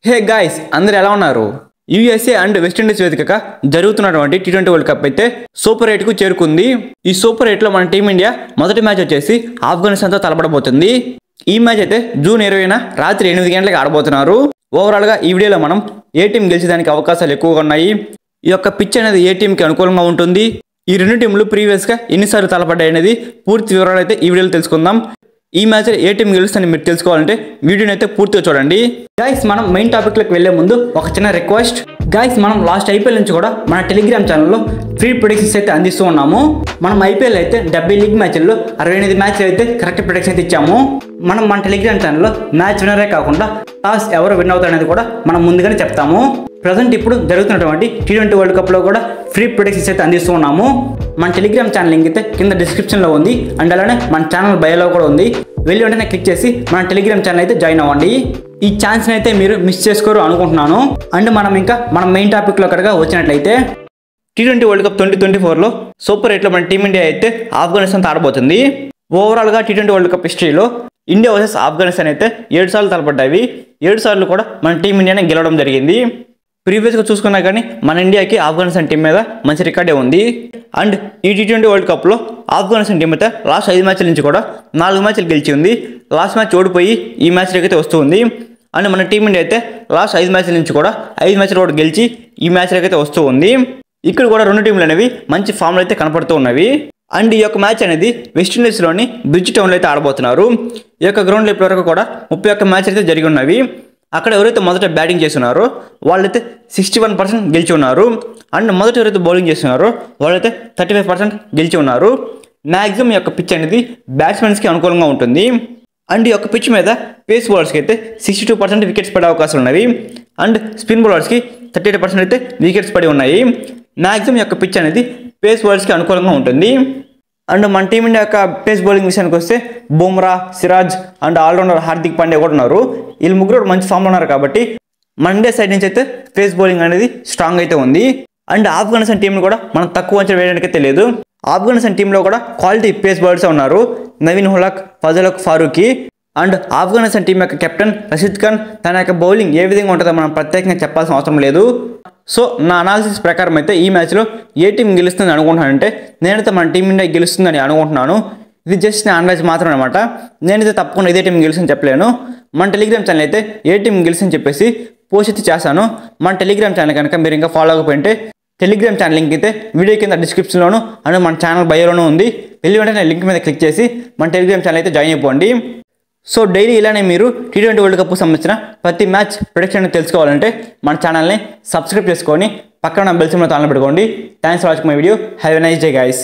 Hey guys, అందరు ఎలా ఉన్నారు? యూఎస్ఏ అండ్ వెస్టిండీస్ వేదికగా జరుగుతున్నటువంటి టీ20 వరల్డ్ కప్ అయితే సూపర్ 8కు చేరుకుంది. ఈ సూపర్ 8లో మన టీమిండియా మొదటి మ్యాచ్ వచ్చేసి ఆఫ్ఘనిస్తాన్తో తలపడబోతుంది. ఈ మ్యాచ్ అయితే జూన్ 20న రాత్రి 8 గంటలకు ఆడబోతున్నారు. ఓవరాల్గా ఈ వీడియోలో మనం ఏ టీం గెలిచేదానికి అవకాశాలు ఎక్కువగా ఉన్నాయి, ఈ యొక్క పిచ్ అనేది ఏ టీంకి అనుకూలంగా ఉంటుంది, ఈ రెండు టీంలు ప్రీవియస్గా ఎన్నిసార్లు తలపడ్డాయి అనేది పూర్తి వివరాలు అయితే ఈ వీడియోలో తెలుసుకుందాం. ఈ మ్యాచ్లో ఏ టీం గెలుస్తుందని మీరు తెలుసుకోవాలంటే వీడియోని అయితే పూర్తిగా చూడండి. గైస్, మనం మెయిన్ టాపిక్లోకి వెళ్లే ముందు ఒక చిన్న రిక్వెస్ట్. గైస్, మనం లాస్ట్ ఐపీఎల్ నుంచి కూడా మన టెలిగ్రామ్ ఛానల్లో ఫ్రీ ప్రిడిక్షన్స్ అయితే అందిస్తూ ఉన్నాము. మనం ఐపీఎల్ అయితే 70 లీగ్ మ్యాచ్ల్లో 68 మ్యాచ్లు అయితే కరెక్ట్ ప్రిడిక్షన్ అయితే ఇచ్చాము. మనం మన టెలిగ్రామ్ ఛానల్లో మ్యాచ్ విన్నరే కాకుండా టాస్ ఎవరు విన్ అవుతారు అనేది కూడా మనం ముందుగానే చెప్తాము. ప్రజెంట్ ఇప్పుడు జరుగుతున్నటువంటి టీ20 వరల్డ్ కప్లో కూడా ఫ్రీ ప్రిడిక్షన్స్ అయితే అందిస్తూ ఉన్నాము. మన టెలిగ్రామ్ ఛానల్ లింక్ అయితే కింద డిస్క్రిప్షన్లో ఉంది, అండ్ అలానే మన ఛానల్ బయోలో కూడా ఉంది. వెళ్ళి వెంటనే క్లిక్ చేసి మన టెలిగ్రామ్ ఛానల్ అయితే జాయిన్ అవ్వండి. ఈ ఛాన్స్ని అయితే మీరు మిస్ చేసుకోరు అనుకుంటున్నాను. అండ్ మనం మెయిన్ టాపిక్లో కనుక వచ్చినట్లయితే టీ20 వరల్డ్ కప్ 2024లో సూపర్ 8లో మన టీమిండియా అయితే ఆఫ్ఘనిస్తాన్తో ఆడబోతుంది. ఓవరాల్గా టీ20 వరల్డ్ కప్ హిస్టరీలో ఇండియా వర్సెస్ ఆఫ్ఘనిస్తాన్ అయితే 7 సార్లు తలపడ్డాయి. 7 సార్లు కూడా మన టీమిండియానే గెలవడం జరిగింది. ప్రీవియస్గా చూసుకున్నా కానీ మన ఇండియాకి ఆఫ్ఘనిస్తాన్ టీం మీద మంచి రికార్డే ఉంది. అండ్ ఈ టీ20 వరల్డ్ కప్లో ఆఫ్ఘనిస్తాన్ టీం అయితే లాస్ట్ 5 మ్యాచ్ల నుంచి కూడా 4 మ్యాచ్లు గెలిచి ఉంది. లాస్ట్ మ్యాచ్ ఓడిపోయి ఈ మ్యాచ్లోకి అయితే వస్తుంది. అండ్ మన టీమిండియా అయితే లాస్ట్ 5 మ్యాచ్ల నుంచి కూడా 5 మ్యాచ్లు కూడా గెలిచి ఈ మ్యాచ్లోకి అయితే వస్తూ ఉంది. ఇక్కడ కూడా రెండు టీంలు అనేవి మంచి ఫామ్లో అయితే కనపడుతూ ఉన్నవి. అండ్ ఈ యొక్క మ్యాచ్ అనేది వెస్టిండీస్లోని బ్రిడ్జ్ టౌన్లో అయితే ఆడబోతున్నారు. ఈ యొక్క గ్రౌండ్లో ఇప్పటివరకు కూడా 31 మ్యాచ్లు అయితే జరిగి ఉన్నవి. అక్కడ ఎవరైతే మొదట బ్యాటింగ్ చేస్తున్నారో వాళ్ళైతే 61% గెలిచి ఉన్నారు. అండ్ మొదట ఎవరైతే బౌలింగ్ చేస్తున్నారో వాళ్ళైతే 35% గెలిచి ఉన్నారు. మ్యాక్సిమం ఈ యొక్క పిచ్ అనేది బ్యాట్స్మెన్స్కి అనుకూలంగా ఉంటుంది. అండ్ ఈ యొక్క పిచ్ మీద పేస్ బౌలర్స్కి అయితే 62% వికెట్స్ పడే అవకాశాలు ఉన్నవి. అండ్ స్పిన్ బౌలర్స్కి 38% అయితే వికెట్స్ పడి ఉన్నాయి. మ్యాక్సిమం ఈ యొక్క పిచ్ అనేది పేస్ బౌలర్స్కి అనుకూలంగా ఉంటుంది. అండ్ మన టీమిండియా యొక్క పేస్ బౌలింగ్ విషయానికి వస్తే బుమ్రా, సిరాజ్ అండ్ ఆల్రౌండర్ హార్దిక్ పాండ్యా కూడా ఉన్నారు. వీళ్ళు ముగ్గురు మంచి ఫామ్లో ఉన్నారు కాబట్టి మన ఇండియా సైడ్ నుంచి అయితే పేస్ బౌలింగ్ అనేది స్ట్రాంగ్ అయితే ఉంది. అండ్ ఆఫ్ఘనిస్తాన్ టీంని కూడా మనం తక్కువ అంచనా వేయడానికి తెలియదు. ఆఫ్ఘనిస్తాన్ టీంలో కూడా క్వాలిటీ పేస్ బౌలర్స్ ఉన్నారు. నవీన్ హులక్, ఫజల్ ఫారూఖీ. అండ్ ఆఫ్ఘనిస్తాన్ టీం యొక్క కెప్టెన్ రషీద్ ఖాన్. తన యొక్క బౌలింగ్ ఏ విధంగా ఉంటుందో మనం ప్రత్యేకంగా చెప్పాల్సిన అవసరం లేదు. సో నా అనాలిసిస్ ప్రకారం అయితే ఈ మ్యాచ్లో ఏ టీం గెలుస్తుందని అనుకుంటున్నానంటే నేనైతే మన టీమిండియా గెలుస్తుందని అనుకుంటున్నాను. ఇది జస్ట్ నా అనలైజ్ మాత్రం అనమాట. నేనైతే తప్పకుండా ఇదే టీం గెలుస్తుందని చెప్పలేను. మన టెలిగ్రామ్ ఛానల్ అయితే ఏ టీం గెలుస్తుందని చెప్పేసి పోస్ట్ అయితే చేశాను. మన టెలిగ్రామ్ ఛానల్ కనుక మీరు ఇంకా ఫాలో అవ్వకపోయింటే టెలిగ్రామ్ ఛానల్ లింక్ అయితే వీడియో కింద డిస్క్రిప్షన్లోను అండ్ మన ఛానల్ బయోలోనూ ఉంది. వెళ్ళి వెంటనే లింక్ మీద క్లిక్ చేసి మన టెలిగ్రామ్ ఛానల్ అయితే జాయిన్ అయిపోండి. సో డైలీ ఇలానే మీరు టీ20 వరల్డ్ కప్కు సంబంధించిన ప్రతి మ్యాచ్ ప్రిడిక్షన్ తెలుసుకోవాలంటే మన ఛానల్ని సబ్స్క్రైబ్ చేసుకొని పక్కన బెల్ సింబల్ ఆన్లో పెట్టుకోండి. Thanks for watching my video. Have a nice day guys.